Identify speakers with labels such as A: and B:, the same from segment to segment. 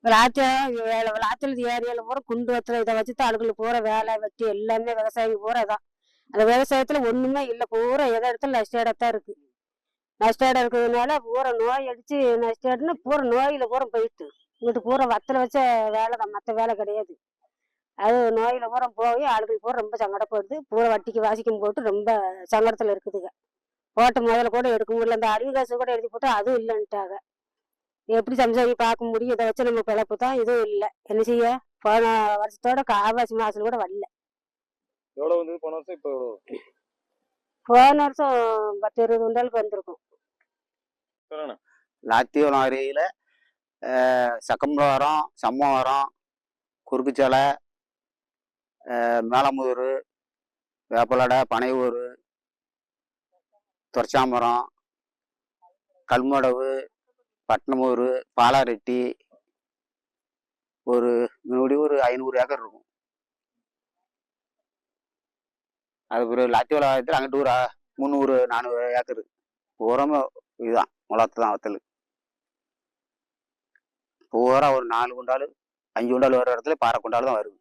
A: விளாச்சல் ஏரியால பூரா குண்டு வத்துல இதை வச்சுதான் ஆளுங்களுக்கு பூரா வேலை வெட்டி எல்லாமே விவசாயிங்க பூரா தான். அந்த விவசாயத்துல ஒண்ணுமே இல்லை, பூரா எதை இடத்துல நஷ்டம் இருக்கு. நஷ்டம் இருக்கிறதுனால பூரா நோய் அடிச்சு நஷ்டம்னா பூரா நோயில பூரா போயிட்டு இங்கிட்டு பூரா வத்தல வச்ச வேலை தான், மற்ற வேலை கிடையாது. அது நோயில பூரா போய் ஆளுகள் பூரா ரொம்ப சங்கடப்படுது. பூரா வட்டிக்கு வாசிக்கும் போட்டு ரொம்ப சங்கடத்துல இருக்குதுங்க. போட்ட முதல்ல கூட எடுக்க முடியல, அந்த அறிவு காசு கூட எழுதி போட்டு அதுவும் இல்லைன்ட்டாங்க. எப்படி சம்சாரி பார்க்க முடியும்? இதை வச்சு நம்ம பிழப்பு தான், இதுவும் இல்லை. என்ன செய்ய? போன வருஷத்தோட காவாசி மாசத்துல கூட வரல.
B: எவ்வளவு வந்து போன வருஷம்? இப்போ
A: போன வருஷம் 10-20 குண்டாலுக்கு வந்திருக்கும்.
C: லாத்தியோலம் அருகில சக்கம்பரம், சம்மவரம், குறுக்குச்சலை, மேலமுதூர், வேப்பலடை, பனையூர், துரச்சாமரம், கல்மடவு, பட்டணமூர், பாலாரெட்டி, ஒரு 500 ஏக்கர் இருக்கும். அது ஒரு லாத்தியோலத்தில் அங்கிட்டு ஒரு 300-400 ஏக்கர் பூரா இதுதான் முளத்து தான் வத்தல். பூரா ஒரு 4 குண்டால் 5 குண்டால் வர இடத்துல பாறை குண்டால் தான் வருது.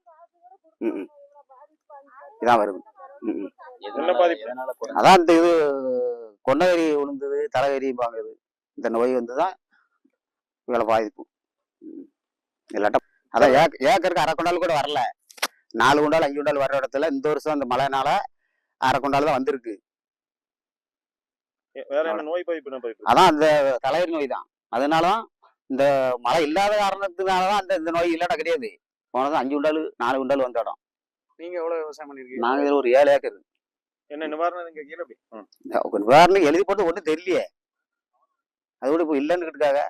C: இதான் வருது. அதான் இந்த இது கொன்னகரி விழுந்தது, தலைகரிப்பாங்க. இது இந்த நோய் வந்து தான் இவ்வளோ பாதிப்பு. இல்லாட்டா அதான் ஏக்கருக்கு அரை குண்டால் கூட வரல. 4 குண்டால் 5 குண்டால் வர்ற இடத்துல இந்த வருஷம் அந்த மழைனால அரை குண்டால் தான் வந்திருக்கு. அதான் அந்த தலைவரி நோய் தான். அதனாலதான் இந்த மழை இல்லாத காரணத்தினாலதான் இந்த நோய் இல்லாட்ட கிடையாது. போனதும் 5 குண்டால் 4 குண்டால் வந்த இடம்.
B: நீங்க எவ்வளவு விவசாயம் பண்ணிருக்கீங்க?
C: நாங்க இதுல ஒரு 7 ஏக்கர்.
B: என்ன நிவாரணம்?
C: நிவாரணம் எழுதி போட்டு ஒண்ணும் தெரியலையே. அது கூட இப்போ இல்லைன்னு இருக்காங்க.